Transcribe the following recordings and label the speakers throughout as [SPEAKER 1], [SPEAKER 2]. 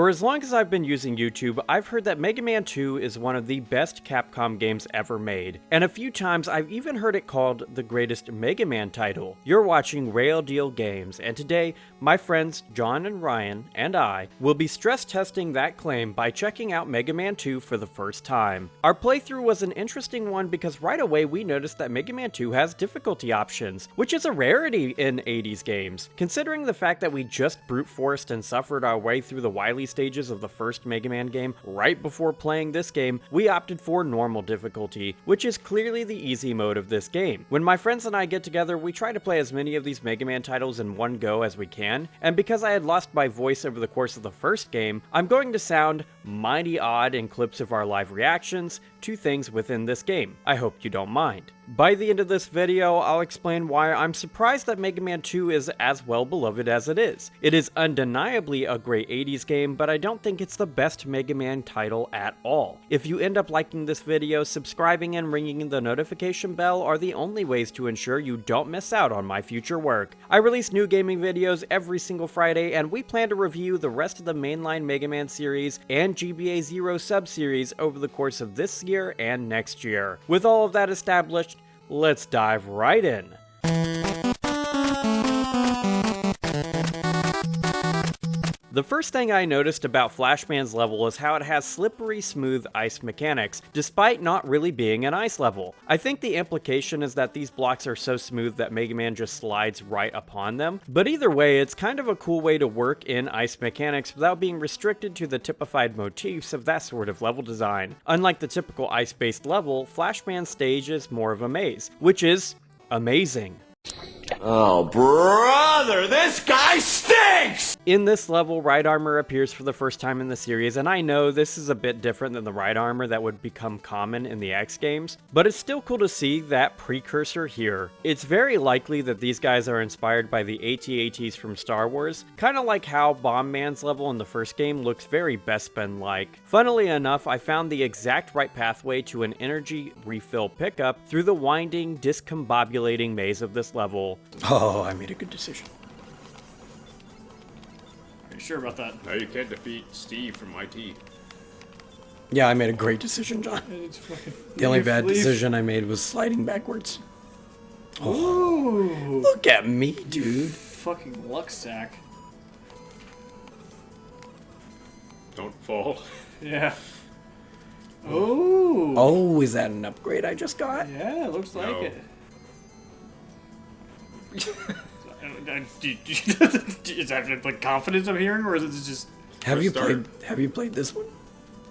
[SPEAKER 1] For as long as I've been using YouTube, I've heard that Mega Man 2 is one of the best Capcom games ever made, and a few times I've even heard it called the greatest Mega Man title. You're watching Rayl Deal Games, and today, my friends John and Ryan and I will be stress testing that claim by checking out Mega Man 2 for the first time. Our playthrough was an interesting one because right away we noticed that Mega Man 2 has difficulty options, which is a rarity in 80s games. Considering the fact that we just brute forced and suffered our way through the Wily Stages of the first Mega Man game right before playing this game, we opted for normal difficulty, which is clearly the easy mode of this game. When my friends and I get together, we try to play as many of these Mega Man titles in one go as we can, and because I had lost my voice over the course of the first game, I'm going to sound mighty odd in clips of our live reactions to things within this game. I hope you don't mind. By the end of this video, I'll explain why I'm surprised that Mega Man 2 is as well beloved as it is. It is undeniably a great 80s game, but I don't think it's the best Mega Man title at all. If you end up liking this video, subscribing and ringing the notification bell are the only ways to ensure you don't miss out on my future work. I release new gaming videos every single Friday, and we plan to review the rest of the mainline Mega Man series and GBA Zero sub-series over the course of this year and next year. With all of that established, let's dive right in. The first thing I noticed about Flashman's level is how it has slippery smooth ice mechanics, despite not really being an ice level. I think the implication is that these blocks are so smooth that Mega Man just slides right upon them, but either way, it's kind of a cool way to work in ice mechanics without being restricted to the typified motifs of that sort of level design. Unlike the typical ice-based level, Flashman's stage is more of a maze, which is amazing.
[SPEAKER 2] Oh, brother, this guy stinks!
[SPEAKER 1] In this level, Right Armor appears for the first time in the series, and I know this is a bit different than the Right Armor that would become common in the X games, but it's still cool to see that precursor here. It's very likely that these guys are inspired by the AT-ATs from Star Wars, kinda like how Bomb Man's level in the first game looks very Bespin-like. Funnily enough, I found the exact right pathway to an energy refill pickup through the winding, discombobulating maze of this level. Oh, I made a good decision.
[SPEAKER 3] Are you sure about that?
[SPEAKER 4] No, you can't defeat Steve from IT.
[SPEAKER 1] Yeah, I made a great decision, John. The only bad decision I made was sliding backwards. Oh, look at me, dude.
[SPEAKER 3] Fucking luck sack.
[SPEAKER 4] Don't fall.
[SPEAKER 3] Yeah. Oh.
[SPEAKER 1] Oh, is that an upgrade I just got?
[SPEAKER 3] Yeah, it looks like
[SPEAKER 4] No.
[SPEAKER 3] it. Is that like confidence I'm hearing, or is it just?
[SPEAKER 1] Have you
[SPEAKER 4] start.
[SPEAKER 1] played this one?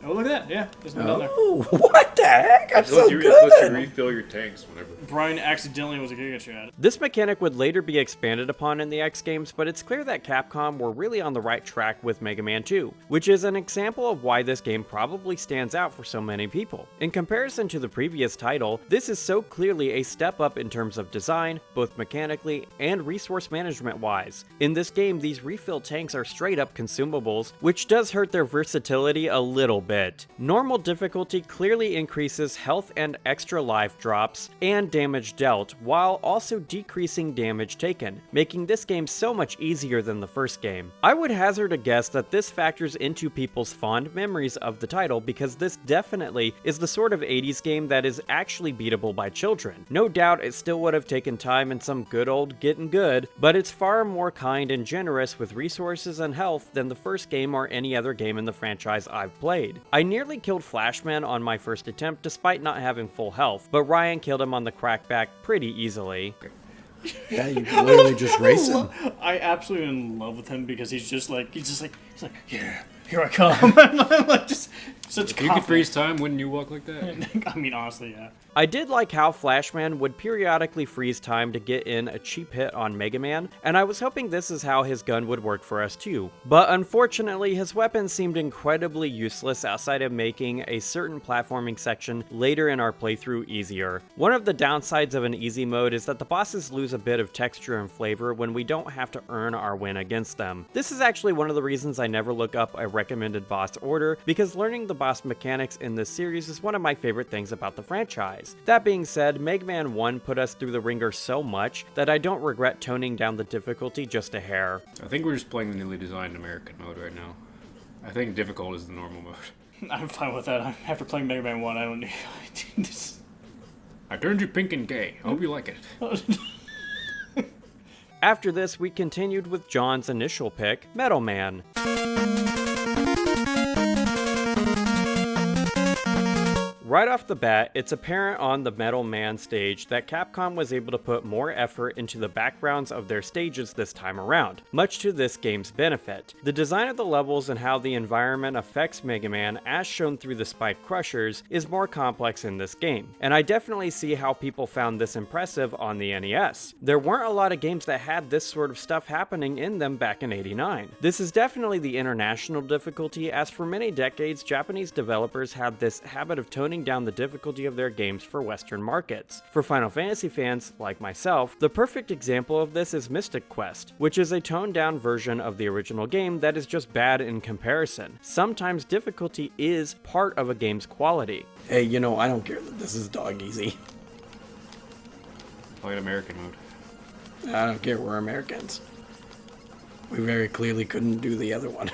[SPEAKER 3] Oh, look at that! Yeah, there's one down there.
[SPEAKER 1] Oh, what the heck? I'm so
[SPEAKER 4] Let you
[SPEAKER 1] good.
[SPEAKER 4] refill your tanks whenever.
[SPEAKER 3] Brian accidentally was a Giga Chad.
[SPEAKER 1] This mechanic would later be expanded upon in the X games, but it's clear that Capcom were really on the right track with Mega Man 2, which is an example of why this game probably stands out for so many people. In comparison to the previous title, this is so clearly a step up in terms of design, both mechanically and resource management wise. In this game, these refill tanks are straight up consumables, which does hurt their versatility a little bit. Normal difficulty clearly increases health and extra life drops and damage dealt, while also decreasing damage taken, making this game so much easier than the first game. I would hazard a guess that this factors into people's fond memories of the title because this definitely is the sort of 80s game that is actually beatable by children. No doubt it still would have taken time and some good old getting good, but it's far more kind and generous with resources and health than the first game or any other game in the franchise I've played. I nearly killed Flashman on my first attempt despite not having full health, but Ryan killed him on the crackback pretty easily. Yeah, you can literally just race him.
[SPEAKER 3] I absolutely in love with him because he's like, yeah, here I come. Like, just such
[SPEAKER 4] If you could freeze time, wouldn't you walk like that?
[SPEAKER 3] I mean, honestly, yeah.
[SPEAKER 1] I did like how Flashman would periodically freeze time to get in a cheap hit on Mega Man, and I was hoping this is how his gun would work for us too. But unfortunately, his weapon seemed incredibly useless outside of making a certain platforming section later in our playthrough easier. One of the downsides of an easy mode is that the bosses lose a bit of texture and flavor when we don't have to earn our win against them. This is actually one of the reasons I never look up a recommended boss order, because learning the boss mechanics in this series is one of my favorite things about the franchise. That being said, Mega Man 1 put us through the ringer so much that I don't regret toning down the difficulty just a hair.
[SPEAKER 4] I think we're just playing the newly designed American mode right now. I think difficult is the normal mode.
[SPEAKER 3] I'm fine with that. After playing Mega Man 1, I don't need this.
[SPEAKER 4] I turned you pink and gay. I hope you like it.
[SPEAKER 1] After this, we continued with John's initial pick, Metal Man. Right off the bat, it's apparent on the Metal Man stage that Capcom was able to put more effort into the backgrounds of their stages this time around, much to this game's benefit. The design of the levels and how the environment affects Mega Man, as shown through the Spike Crushers, is more complex in this game, and I definitely see how people found this impressive on the NES. There weren't a lot of games that had this sort of stuff happening in them back in '89. This is definitely the international difficulty, as for many decades, Japanese developers had this habit of toning down the difficulty of their games for Western markets. For Final Fantasy fans, like myself, the perfect example of this is Mystic Quest, which is a toned down version of the original game that is just bad in comparison. Sometimes difficulty is part of a game's quality. Hey, you know, I don't care that this is dog easy.
[SPEAKER 4] Play an American mode.
[SPEAKER 1] I don't care, we're Americans. We very clearly couldn't do the other one.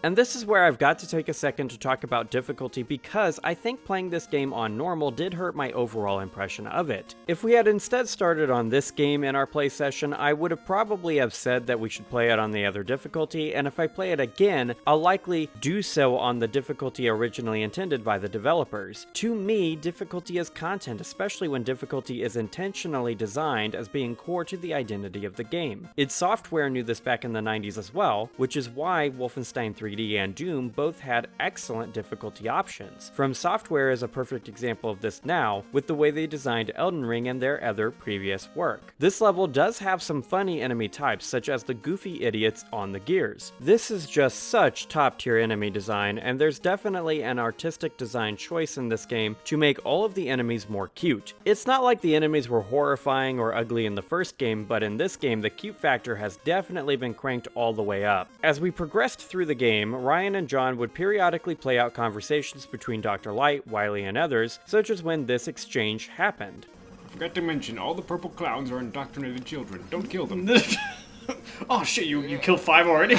[SPEAKER 1] And this is where I've got to take a second to talk about difficulty, because I think playing this game on normal did hurt my overall impression of it. If we had instead started on this game in our play session, I would have probably have said that we should play it on the other difficulty, and if I play it again, I'll likely do so on the difficulty originally intended by the developers. To me, difficulty is content, especially when difficulty is intentionally designed as being core to the identity of the game. id Software knew this back in the 90s as well, which is why Wolfenstein 3D and Doom both had excellent difficulty options. From Software is a perfect example of this now, with the way they designed Elden Ring and their other previous work. This level does have some funny enemy types, such as the goofy idiots on the gears. This is just such top tier enemy design, and there's definitely an artistic design choice in this game to make all of the enemies more cute. It's not like the enemies were horrifying or ugly in the first game, but in this game the cute factor has definitely been cranked all the way up. As we progressed through the game, Ryan and John would periodically play out conversations between Dr. Light, Wily, and others, such as when this exchange happened.
[SPEAKER 4] I forgot to mention, all the purple clowns are indoctrinated children. Don't kill them.
[SPEAKER 3] Oh shit, you killed 5 already?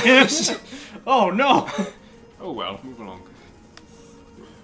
[SPEAKER 3] Oh no!
[SPEAKER 4] Oh well, move along.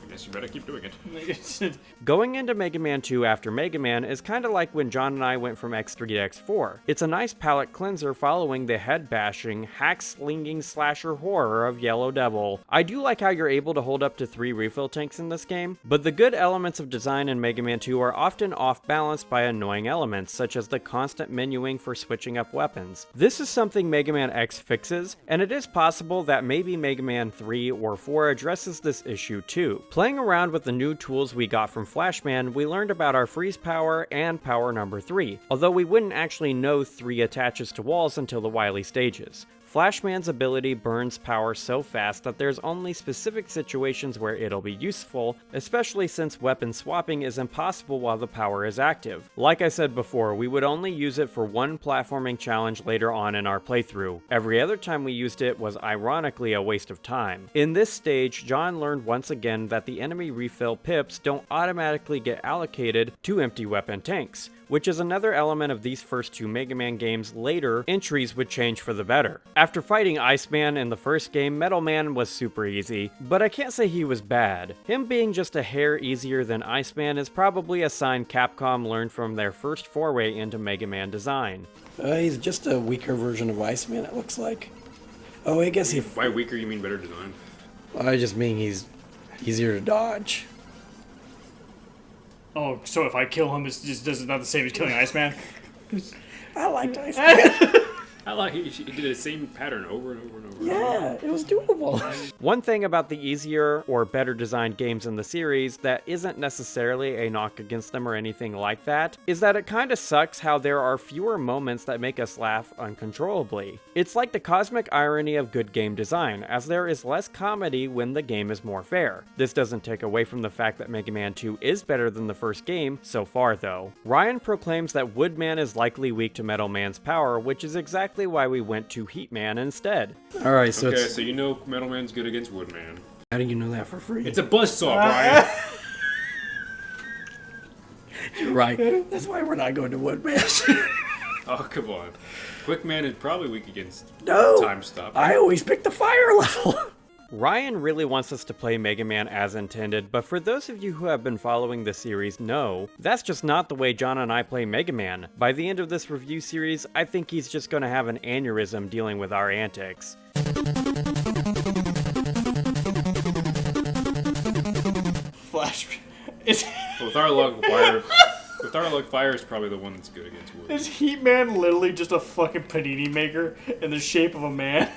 [SPEAKER 4] I guess you better keep doing it.
[SPEAKER 1] Going into Mega Man 2 after Mega Man is kinda like when John and I went from X3 to X4. It's a nice palate cleanser following the head-bashing, hack-slinging slasher horror of Yellow Devil. I do like how you're able to hold up to 3 refill tanks in this game, but the good elements of design in Mega Man 2 are often off-balanced by annoying elements, such as the constant menuing for switching up weapons. This is something Mega Man X fixes, and it is possible that maybe Mega Man 3 or 4 addresses this issue too. Playing around with the new tools we got from Flashman, we learned about our freeze power and power number 3, although we wouldn't actually know 3 attaches to walls until the Wily Stages. Flashman's ability burns power so fast that there's only specific situations where it'll be useful, especially since weapon swapping is impossible while the power is active. Like I said before, we would only use it for one platforming challenge later on in our playthrough. Every other time we used it was ironically a waste of time. In this stage, John learned once again that the enemy refill pips don't automatically get allocated to empty weapon tanks, which is another element of these first 2 Mega Man games. Later, entries would change for the better. After fighting Iceman in the first game, Metal Man was super easy, but I can't say he was bad. Him being just a hair easier than Iceman is probably a sign Capcom learned from their first foray into Mega Man design. He's just a weaker version of Iceman, it looks like. Oh, I guess he...
[SPEAKER 4] By weaker, you mean better design?
[SPEAKER 1] I just mean he's easier to dodge.
[SPEAKER 3] Oh, so if I kill him, it's not the same as killing Iceman?
[SPEAKER 1] I liked Iceman.
[SPEAKER 4] I like he did the same pattern over and over and over.
[SPEAKER 1] Yeah, it was doable. One thing about the easier or better designed games in the series that isn't necessarily a knock against them or anything like that is that it kinda sucks how there are fewer moments that make us laugh uncontrollably. It's like the cosmic irony of good game design, as there is less comedy when the game is more fair. This doesn't take away from the fact that Mega Man 2 is better than the first game, so far though. Ryan proclaims that Woodman is likely weak to Metal Man's power, which is exactly why we went to Heatman instead. Alright, so
[SPEAKER 4] okay, so you know Metal Man's good against Woodman.
[SPEAKER 1] How do you know that for free?
[SPEAKER 4] It's a buzzsaw, Brian!
[SPEAKER 1] You're right. That's why we're not going to Woodman.
[SPEAKER 4] Oh, come on. Quickman is probably weak against
[SPEAKER 1] No!
[SPEAKER 4] Time Stop.
[SPEAKER 1] I always pick the fire level! Ryan really wants us to play Mega Man as intended, but for those of you who have been following the series know, that's just not the way John and I play Mega Man. By the end of this review series, I think he's just gonna have an aneurysm dealing with our antics.
[SPEAKER 3] Flash. Is
[SPEAKER 4] With our luck, fire is probably the one that's good against wood.
[SPEAKER 3] is Heat Man literally just a fucking panini maker in the shape of a man?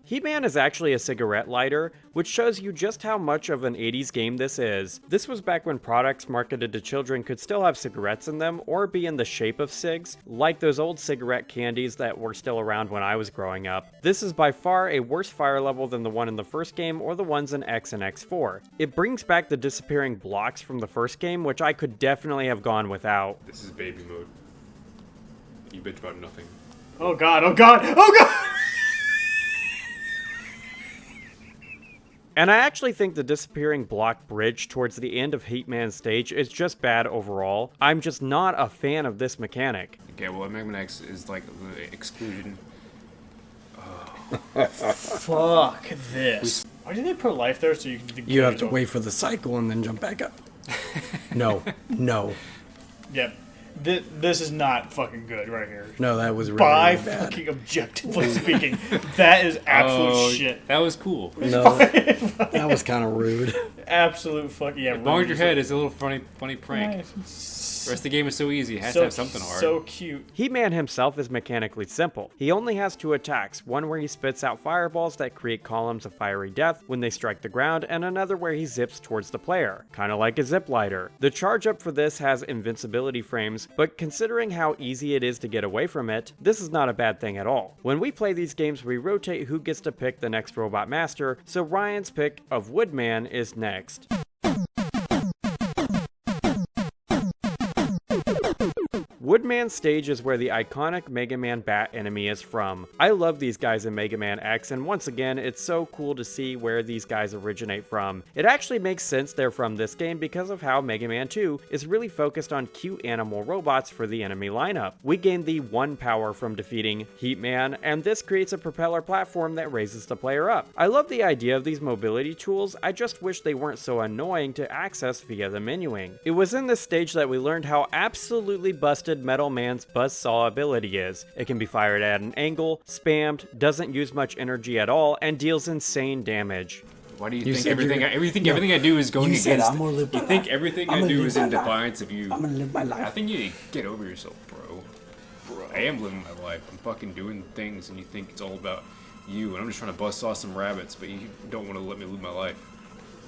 [SPEAKER 1] He-Man is actually a cigarette lighter, which shows you just how much of an 80s game this is. This was back when products marketed to children could still have cigarettes in them or be in the shape of cigs, like those old cigarette candies that were still around when I was growing up. This is by far a worse fire level than the one in the first game or the ones in X and X4. It brings back the disappearing blocks from the first game, which I could definitely have gone without.
[SPEAKER 4] This is baby mode. You bitch about nothing.
[SPEAKER 3] Oh god, oh god, oh god!
[SPEAKER 1] And I actually think the disappearing block bridge towards the end of Heatman's stage is just bad overall. I'm just not a fan of this mechanic.
[SPEAKER 4] Okay, well, Mega Man X is like the exclusion.
[SPEAKER 3] Fuck this. Why did they put life there so you can...
[SPEAKER 5] You have to wait for the cycle and then jump back up. No.
[SPEAKER 3] Yep. This is not fucking good right here.
[SPEAKER 5] No, that was really,
[SPEAKER 3] By
[SPEAKER 5] really bad.
[SPEAKER 3] fucking objectively speaking, that is absolute shit.
[SPEAKER 4] That was cool.
[SPEAKER 5] No, that was kind of rude.
[SPEAKER 3] Absolute fucking, yeah.
[SPEAKER 4] Bonk your head is a little funny prank. The rest of the game is so easy. It has to have something hard.
[SPEAKER 3] So cute.
[SPEAKER 1] He-Man himself is mechanically simple. He only has 2 attacks, one where he spits out fireballs that create columns of fiery death when they strike the ground, and another where he zips towards the player, kinda like a zip lighter. The charge up for this has invincibility frames, but considering how easy it is to get away from it, this is not a bad thing at all. When we play these games, we rotate who gets to pick the next Robot Master, so Ryan's pick of Woodman is next. Woodman's stage is where the iconic Mega Man Bat enemy is from. I love these guys in Mega Man X, and once again, it's so cool to see where these guys originate from. It actually makes sense they're from this game because of how Mega Man 2 is really focused on cute animal robots for the enemy lineup. We gain the 1 power from defeating Heatman, and this creates a propeller platform that raises the player up. I love the idea of these mobility tools, I just wish they weren't so annoying to access via the menuing. It was in this stage that we learned how absolutely busted Metal Man's buzzsaw ability is. It can be fired at an angle, spammed, doesn't use much energy at all, and deals insane damage.
[SPEAKER 4] Why do you think everything I do is going against? You think everything I do is in defiance of you?
[SPEAKER 5] I'm gonna live my life.
[SPEAKER 4] I think you need to get over yourself, bro. I am living my life. I'm fucking doing things, and you think it's all about you, and I'm just trying to buzzsaw some rabbits, but you don't want to let me live my life.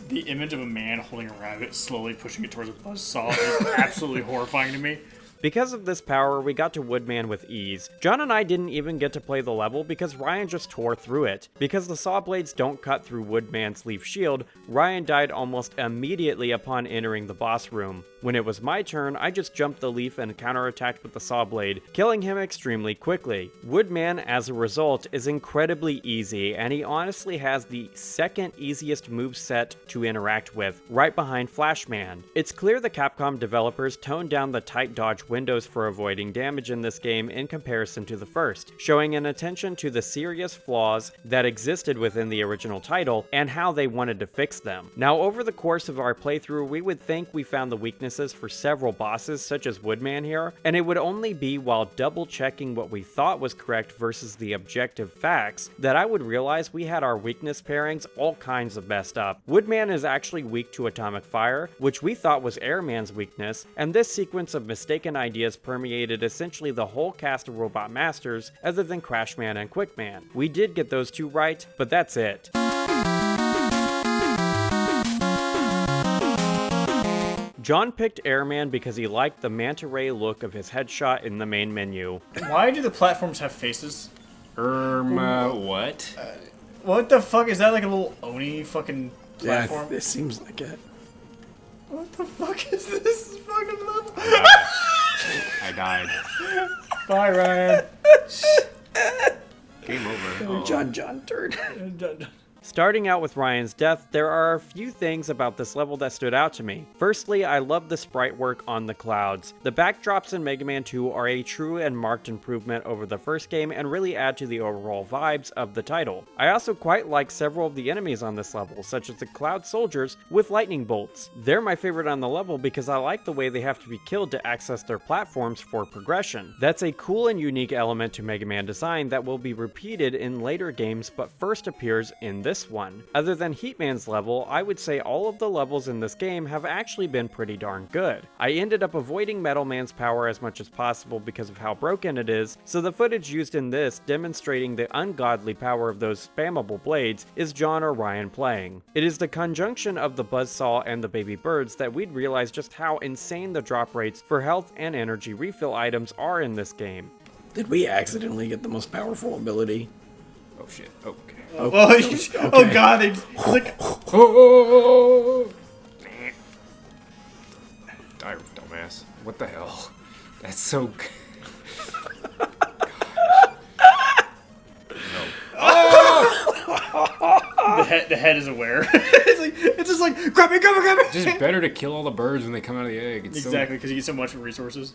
[SPEAKER 3] The image of a man holding a rabbit, slowly pushing it towards a buzzsaw is absolutely horrifying to me.
[SPEAKER 1] Because of this power, we got to Woodman with ease. John and I didn't even get to play the level because Ryan just tore through it. Because the saw blades don't cut through Woodman's leaf shield, Ryan died almost immediately upon entering the boss room. When it was my turn, I just jumped the leaf and counterattacked with the saw blade, killing him extremely quickly. Woodman, as a result, is incredibly easy, and he honestly has the second easiest moveset to interact with, right behind Flashman. It's clear the Capcom developers toned down the tight dodge windows for avoiding damage in this game in comparison to the first, showing an attention to the serious flaws that existed within the original title and how they wanted to fix them. Now, over the course of our playthrough, we would think we found the weaknesses for several bosses such as Woodman here, and it would only be while double checking what we thought was correct versus the objective facts that I would realize we had our weakness pairings all kinds of messed up. Woodman is actually weak to atomic fire, which we thought was Airman's weakness, and this sequence of mistaken ideas permeated essentially the whole cast of Robot Masters other than Crashman and Quickman. We did get those 2 right, but that's it. John picked Airman because he liked the manta ray look of his headshot in the main menu.
[SPEAKER 3] Why do the platforms have faces?
[SPEAKER 4] What?
[SPEAKER 3] What the fuck? Is that like a little Oni fucking platform?
[SPEAKER 5] Yeah, it seems like it.
[SPEAKER 3] What the fuck is this fucking level?
[SPEAKER 4] I died.
[SPEAKER 3] Bye, Ryan.
[SPEAKER 4] Game over.
[SPEAKER 5] John turd.
[SPEAKER 1] Starting out with Ryan's death, there are a few things about this level that stood out to me. Firstly, I love the sprite work on the clouds. The backdrops in Mega Man 2 are a true and marked improvement over the first game and really add to the overall vibes of the title. I also quite like several of the enemies on this level, such as the Cloud Soldiers with lightning bolts. They're my favorite on the level because I like the way they have to be killed to access their platforms for progression. That's a cool and unique element to Mega Man design that will be repeated in later games but first appears in this one. Other than Heatman's level, I would say all of the levels in this game have actually been pretty darn good. I ended up avoiding Metal Man's power as much as possible because of how broken it is, so the footage used in this demonstrating the ungodly power of those spammable blades is John or Ryan playing. It is the conjunction of the buzzsaw and the baby birds that we'd realize just how insane the drop rates for health and energy refill items are in this game.
[SPEAKER 5] Did we accidentally get the most powerful ability?
[SPEAKER 4] Oh shit. Okay.
[SPEAKER 3] Oh god, it's like...
[SPEAKER 4] Die, dumbass. What the hell? That's so...
[SPEAKER 3] The head is aware. it's just like, grab me!
[SPEAKER 4] It's just better to kill all the birds when they come out of the egg. It's
[SPEAKER 3] Exactly, because you get so much resources.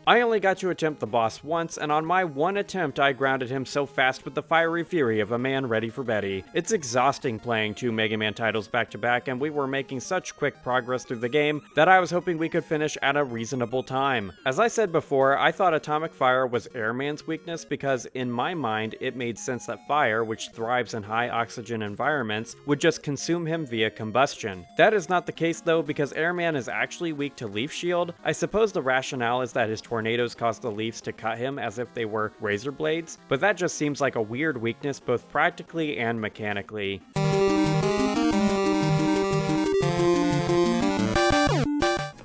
[SPEAKER 1] I only got to attempt the boss once, and on my one attempt I grounded him so fast with the fiery fury of a man ready for Betty. It's exhausting playing 2 Mega Man titles back to back, and we were making such quick progress through the game that I was hoping we could finish at a reasonable time. As I said before, I thought Atomic Fire was Airman's weakness because in my mind it made sense that fire, which thrives in high oxygen environments, would just consume him via combustion. That is not the case though, because Airman is actually weak to Leaf Shield. I suppose the rationale is that his tornadoes cause the leaves to cut him as if they were razor blades, but that just seems like a weird weakness both practically and mechanically.
[SPEAKER 3] The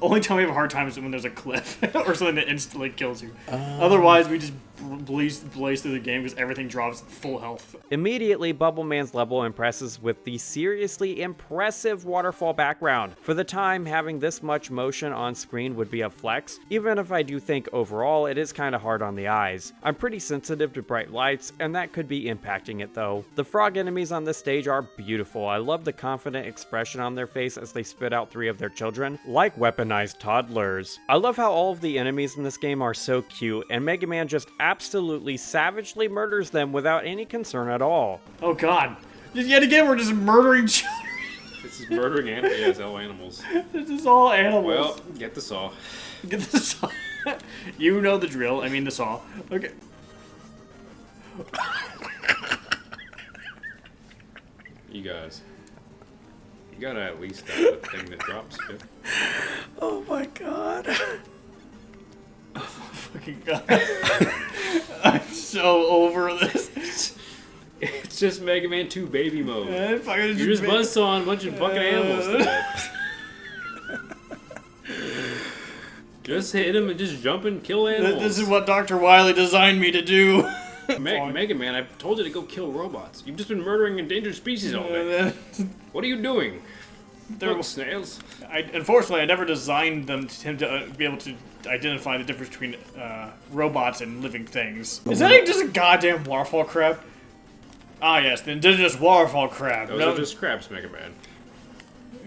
[SPEAKER 3] only time we have a hard time is when there's a cliff or something that instantly kills you. Otherwise, we just blaze through the game because everything drops full health.
[SPEAKER 1] Immediately, Bubble Man's level impresses with the seriously impressive waterfall background. For the time, having this much motion on screen would be a flex, even if I do think overall it is kinda hard on the eyes. I'm pretty sensitive to bright lights, and that could be impacting it though. The frog enemies on this stage are beautiful. I love the confident expression on their face as they spit out 3 of their children, like weaponized toddlers. I love how all of the enemies in this game are so cute, and Mega Man just absolutely savagely murders them without any concern at all.
[SPEAKER 3] Oh god. Yet again, we're just murdering children.
[SPEAKER 4] This is murdering animals. Yeah, it's all animals.
[SPEAKER 3] This is all animals.
[SPEAKER 4] Well, get the saw.
[SPEAKER 3] Get the saw. You know the drill. I mean the saw. Okay.
[SPEAKER 4] You guys. You gotta at least have a thing that drops shit.
[SPEAKER 5] Oh my god.
[SPEAKER 3] Fucking god. I'm so over this.
[SPEAKER 4] It's just Mega Man 2 baby mode.
[SPEAKER 3] You're
[SPEAKER 4] You're just buzzsawing a bunch of fucking animals to death. Just hit him and just jump and kill animals.
[SPEAKER 3] This is what Dr. Wily designed me to do.
[SPEAKER 4] Mega Man, I told you to go kill robots. You've just been murdering endangered species all day. What are you doing? Look, snails.
[SPEAKER 3] Unfortunately, I never designed him to be able to identify the difference between robots and living things. Is that just a goddamn waterfall crab? Ah, yes, the indigenous waterfall crab.
[SPEAKER 4] Those are just crabs, Mega Man.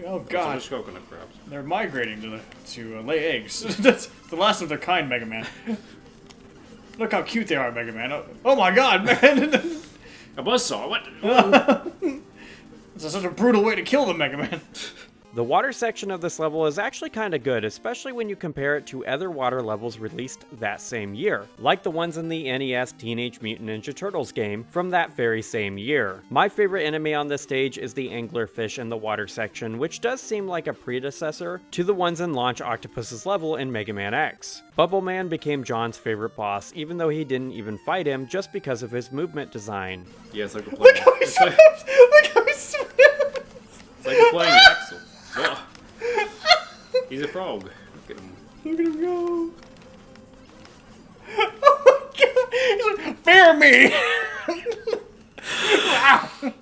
[SPEAKER 3] Oh
[SPEAKER 4] Those are
[SPEAKER 3] god,
[SPEAKER 4] just coconut crabs.
[SPEAKER 3] they're migrating to lay eggs. That's the last of their kind, Mega Man. Look how cute they are, Mega Man. Oh my god, man!
[SPEAKER 4] A buzzsaw, what?
[SPEAKER 3] This is such a brutal way to kill them, Mega Man.
[SPEAKER 1] The water section of this level is actually kinda good, especially when you compare it to other water levels released that same year, like the ones in the NES Teenage Mutant Ninja Turtles game from that very same year. My favorite enemy on this stage is the anglerfish in the water section, which does seem like a predecessor to the ones in Launch Octopus's level in Mega Man X. Bubble Man became John's favorite boss, even though he didn't even fight him just because of his movement design.
[SPEAKER 4] Yeah, it's like we're playing.
[SPEAKER 3] Look how he swims!
[SPEAKER 4] It's like we're playing Axel. Ugh. He's a frog. Look at him.
[SPEAKER 3] Look at him go. Oh my god! He's like, fear me! Wow.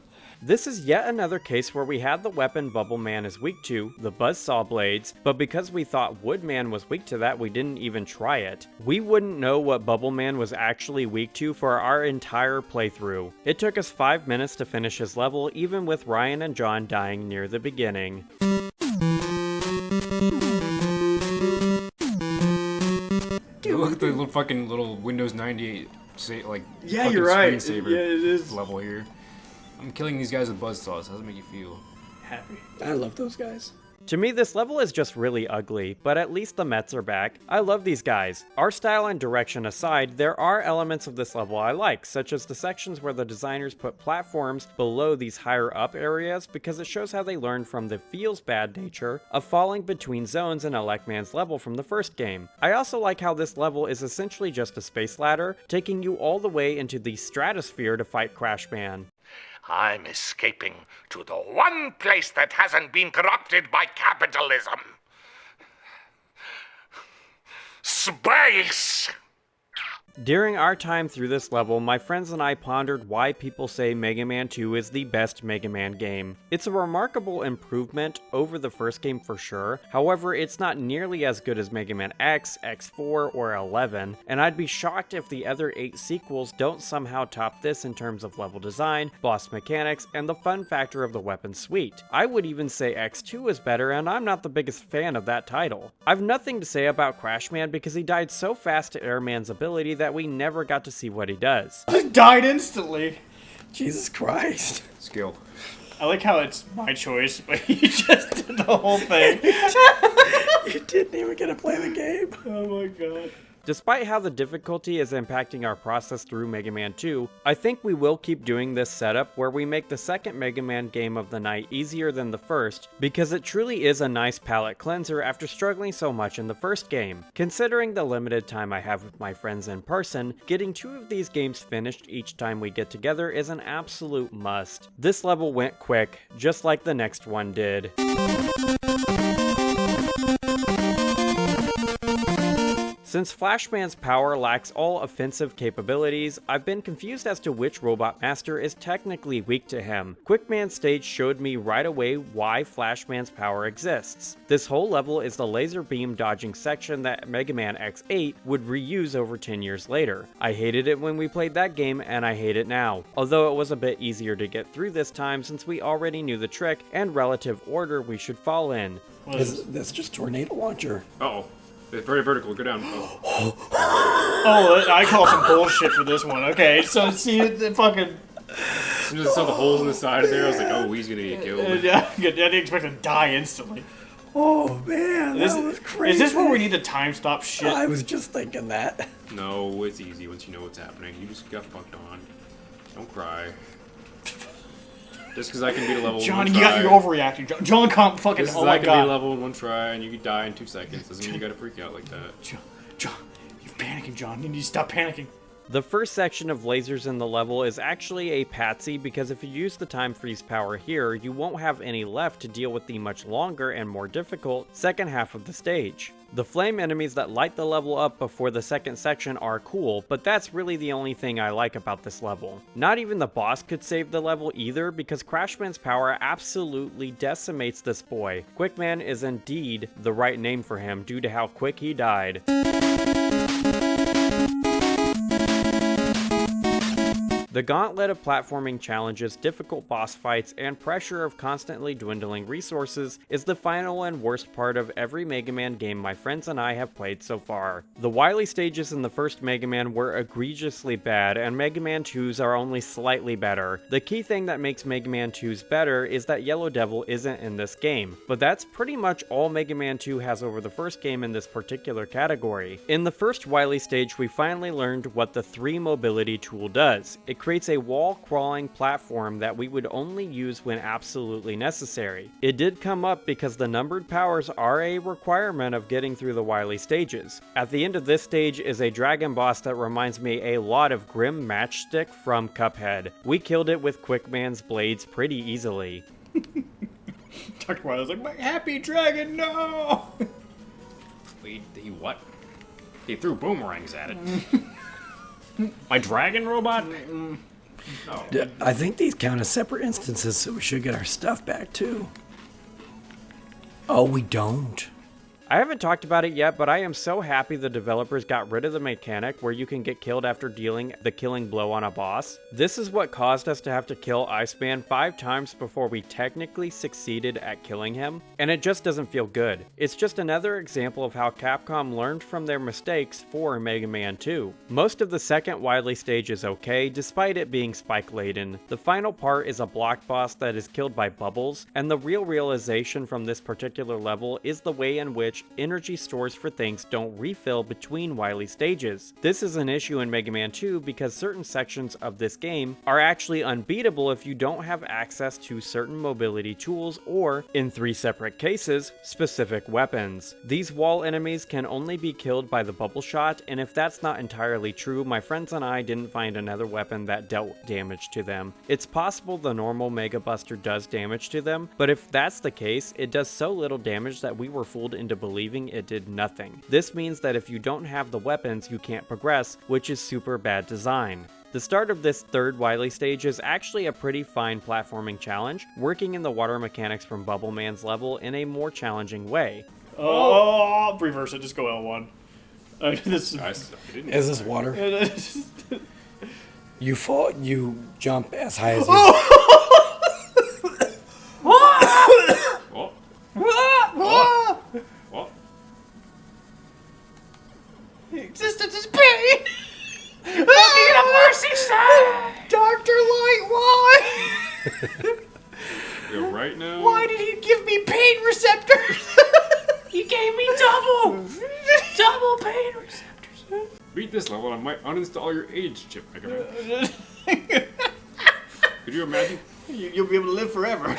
[SPEAKER 1] This is yet another case where we had the weapon Bubble Man is weak to, the Buzzsaw Blades, but because we thought Wood Man was weak to that, we didn't even try it. We wouldn't know what Bubble Man was actually weak to for our entire playthrough. It took us 5 minutes to finish his level, even with Ryan and John dying near the beginning.
[SPEAKER 4] Look at the little fucking Windows 98
[SPEAKER 3] Yeah, you're right.
[SPEAKER 4] Screensaver
[SPEAKER 3] Yeah, it is.
[SPEAKER 4] level here. I'm killing these guys with buzzsaws. How does it make you feel?
[SPEAKER 3] Happy.
[SPEAKER 5] I love those guys.
[SPEAKER 1] To me, this level is just really ugly, but at least the Mets are back. I love these guys. Art style and direction aside, there are elements of this level I like, such as the sections where the designers put platforms below these higher up areas because it shows how they learned from the feels bad nature of falling between zones in Elecman's level from the first game. I also like how this level is essentially just a space ladder, taking you all the way into the stratosphere to fight Crashman.
[SPEAKER 6] I'm escaping to the one place that hasn't been corrupted by capitalism. Space!
[SPEAKER 1] During our time through this level, my friends and I pondered why people say Mega Man 2 is the best Mega Man game. It's a remarkable improvement over the first game for sure, however it's not nearly as good as Mega Man X, X4, or 11, and I'd be shocked if the other 8 sequels don't somehow top this in terms of level design, boss mechanics, and the fun factor of the weapon suite. I would even say X2 is better, and I'm not the biggest fan of that title. I've nothing to say about Crashman because he died so fast to Airman's ability that we never got to see what he does.
[SPEAKER 3] Just died instantly.
[SPEAKER 5] Jesus Christ.
[SPEAKER 4] Skill.
[SPEAKER 3] I like how it's my choice, but you just did the whole thing.
[SPEAKER 5] You didn't even get to play the game.
[SPEAKER 3] Oh my god.
[SPEAKER 1] Despite how the difficulty is impacting our process through Mega Man 2, I think we will keep doing this setup where we make the second Mega Man game of the night easier than the first, because it truly is a nice palate cleanser after struggling so much in the first game. Considering the limited time I have with my friends in person, getting 2 of these games finished each time we get together is an absolute must. This level went quick, just like the next one did. Since Flashman's power lacks all offensive capabilities, I've been confused as to which Robot Master is technically weak to him. Quickman's stage showed me right away why Flashman's power exists. This whole level is the laser beam dodging section that Mega Man X8 would reuse over 10 years later. I hated it when we played that game, and I hate it now, although it was a bit easier to get through this time since we already knew the trick and relative order we should fall in.
[SPEAKER 5] That's just tornado launcher.
[SPEAKER 4] Uh-oh. It's very vertical. Go down. Oh.
[SPEAKER 3] Oh, I call some bullshit for this one. Okay, so see the fucking.
[SPEAKER 4] As soon as I saw the holes in the side of there, I was like, oh, he's gonna get killed.
[SPEAKER 3] Yeah, I didn't expect to die instantly.
[SPEAKER 5] Oh man, that was crazy.
[SPEAKER 3] Is this where we need the time stop shit?
[SPEAKER 5] I was just thinking that.
[SPEAKER 4] No, it's easy once you know what's happening. You just got fucked on. Don't cry. Just because I can beat a level
[SPEAKER 3] John,
[SPEAKER 4] in one
[SPEAKER 3] you
[SPEAKER 4] try.
[SPEAKER 3] got, you're overreacting. John can't fucking.
[SPEAKER 4] Just
[SPEAKER 3] Oh
[SPEAKER 4] because
[SPEAKER 3] my
[SPEAKER 4] I can
[SPEAKER 3] god.
[SPEAKER 4] beat a level in one try and you can die in 2 seconds doesn't mean you gotta freak out like that.
[SPEAKER 3] John, you're panicking, John. You need to stop panicking.
[SPEAKER 1] The first section of lasers in the level is actually a patsy because if you use the time freeze power here, you won't have any left to deal with the much longer and more difficult second half of the stage. The flame enemies that light the level up before the second section are cool, but that's really the only thing I like about this level. Not even the boss could save the level either because Crashman's power absolutely decimates this boy. Quickman is indeed the right name for him due to how quick he died. The gauntlet of platforming challenges, difficult boss fights, and pressure of constantly dwindling resources is the final and worst part of every Mega Man game my friends and I have played so far. The Wily Stages in the first Mega Man were egregiously bad, and Mega Man 2's are only slightly better. The key thing that makes Mega Man 2's better is that Yellow Devil isn't in this game, but that's pretty much all Mega Man 2 has over the first game in this particular category. In the first Wily Stage, we finally learned what the 3 mobility tool does. It creates a wall-crawling platform that we would only use when absolutely necessary. It did come up because the numbered powers are a requirement of getting through the Wily Stages. At the end of this stage is a dragon boss that reminds me a lot of Grim Matchstick from Cuphead. We killed it with Quickman's blades pretty easily.
[SPEAKER 3] Dr. Wily was like, my happy dragon, no!
[SPEAKER 4] Wait, he what? He threw boomerangs at it. My dragon robot?
[SPEAKER 5] I think these count as separate instances, so we should get our stuff back too. Oh, we don't.
[SPEAKER 1] I haven't talked about it yet, but I am so happy the developers got rid of the mechanic where you can get killed after dealing the killing blow on a boss. This is what caused us to have to kill Iceman 5 times before we technically succeeded at killing him, and it just doesn't feel good. It's just another example of how Capcom learned from their mistakes for Mega Man 2. Most of the second Wily stage is okay, despite it being spike-laden. The final part is a block boss that is killed by bubbles, and the real realization from this particular level is the way in which energy stores for things don't refill between Wily stages. This is an issue in Mega Man 2 because certain sections of this game are actually unbeatable if you don't have access to certain mobility tools or, in 3 separate cases, specific weapons. These wall enemies can only be killed by the bubble shot, and if that's not entirely true, my friends and I didn't find another weapon that dealt damage to them. It's possible the normal Mega Buster does damage to them, but if that's the case, it does so little damage that we were fooled into believing it did nothing. This means that if you don't have the weapons, you can't progress, which is super bad design. The start of this third Wily stage is actually a pretty fine platforming challenge, working in the water mechanics from Bubble Man's level in a more challenging way.
[SPEAKER 3] Oh, reverse it, just go L1.
[SPEAKER 5] Is this water? You fall, you jump as high as you...
[SPEAKER 3] Existence is pain! Looking at a mercy sign! Dr. Light, why?
[SPEAKER 4] Yo, right now?
[SPEAKER 3] Why did he give me pain receptors? He gave me double pain receptors.
[SPEAKER 4] Beat this level and I might uninstall your age chip, Mega Man. Could you imagine?
[SPEAKER 3] You'll be able to live forever.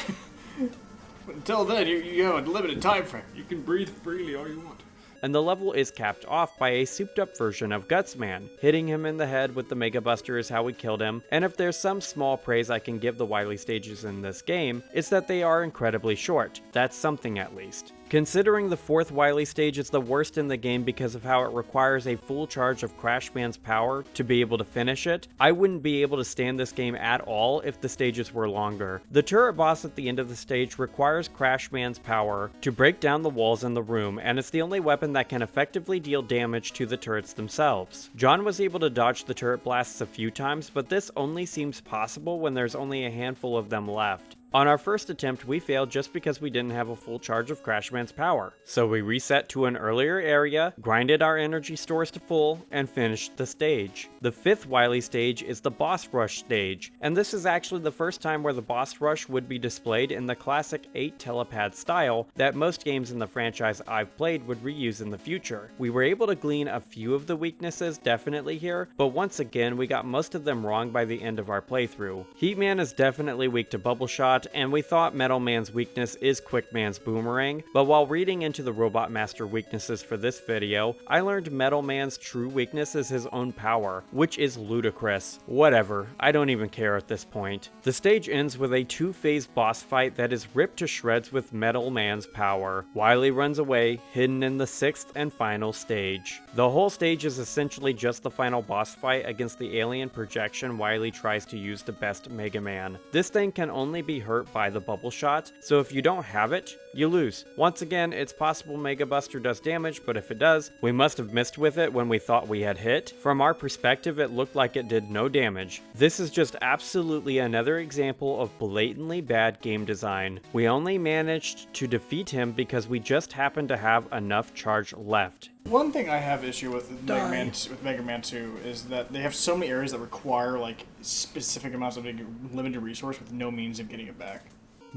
[SPEAKER 3] Until then, you have a limited time frame.
[SPEAKER 4] You can breathe freely all you want.
[SPEAKER 1] And the level is capped off by a souped up version of Gutsman. Hitting him in the head with the Mega Buster is how we killed him, and if there's some small praise I can give the Wily stages in this game, it's that they are incredibly short. That's something at least. Considering the 4th Wily stage is the worst in the game because of how it requires a full charge of Crash Man's power to be able to finish it, I wouldn't be able to stand this game at all if the stages were longer. The turret boss at the end of the stage requires Crash Man's power to break down the walls in the room, and it's the only weapon that can effectively deal damage to the turrets themselves. John was able to dodge the turret blasts a few times, but this only seems possible when there's only a handful of them left. On our first attempt, we failed just because we didn't have a full charge of Crashman's power. So we reset to an earlier area, grinded our energy stores to full, and finished the stage. The 5th Wily stage is the Boss Rush stage, and this is actually the first time where the Boss Rush would be displayed in the classic 8 telepad style that most games in the franchise I've played would reuse in the future. We were able to glean a few of the weaknesses definitely here, but once again we got most of them wrong by the end of our playthrough. Heatman is definitely weak to Bubble Shot, and we thought Metal Man's weakness is Quick Man's Boomerang, but while reading into the Robot Master weaknesses for this video, I learned Metal Man's true weakness is his own power, which is ludicrous. Whatever, I don't even care at this point. The stage ends with a 2-phase boss fight that is ripped to shreds with Metal Man's power. Wily runs away, hidden in the 6th and final stage. The whole stage is essentially just the final boss fight against the alien projection Wily tries to use to best Mega Man. This thing can only be hurt by the bubble shot, so if you don't have it, you lose. Once again, it's possible Mega Buster does damage, but if it does, we must have missed with it when we thought we had hit. From our perspective, it looked like it did no damage. This is just absolutely another example of blatantly bad game design. We only managed to defeat him because we just happened to have enough charge left.
[SPEAKER 3] One thing I have issue with Mega Man 2 is that they have so many areas that require like specific amounts of limited resource with no means of getting it back.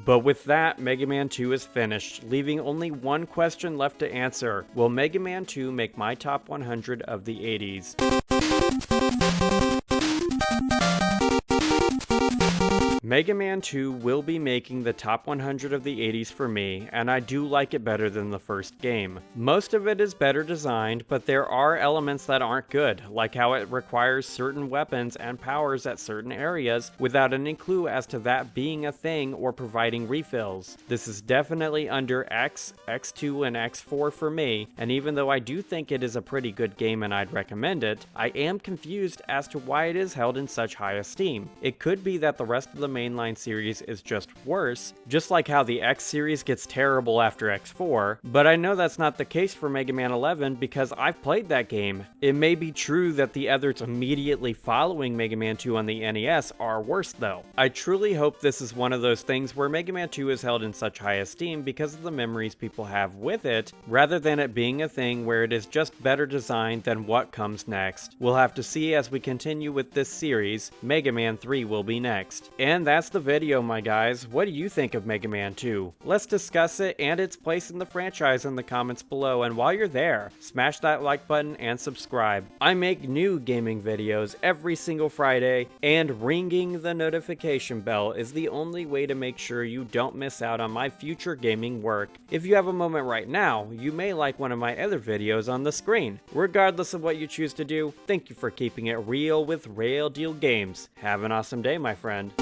[SPEAKER 1] But with that, Mega Man 2 is finished, leaving only one question left to answer. Will Mega Man 2 make my top 100 of the 80s? Mega Man 2 will be making the top 100 of the 80s for me, and I do like it better than the first game. Most of it is better designed, but there are elements that aren't good, like how it requires certain weapons and powers at certain areas without any clue as to that being a thing or providing refills. This is definitely under X, X2, and X4 for me, and even though I do think it is a pretty good game and I'd recommend it, I am confused as to why it is held in such high esteem. It could be that the rest of the mainline series is just worse, just like how the X series gets terrible after X4, but I know that's not the case for Mega Man 11 because I've played that game. It may be true that the others immediately following Mega Man 2 on the NES are worse though. I truly hope this is one of those things where Mega Man 2 is held in such high esteem because of the memories people have with it, rather than it being a thing where it is just better designed than what comes next. We'll have to see as we continue with this series. Mega Man 3 will be next. And that's the video, my guys. What do you think of Mega Man 2? Let's discuss it and its place in the franchise in the comments below, and while you're there, smash that like button and subscribe. I make new gaming videos every single Friday, and ringing the notification bell is the only way to make sure you don't miss out on my future gaming work. If you have a moment right now, you may like one of my other videos on the screen. Regardless of what you choose to do, thank you for keeping it real with Rayl Deal Games. Have an awesome day, my friend.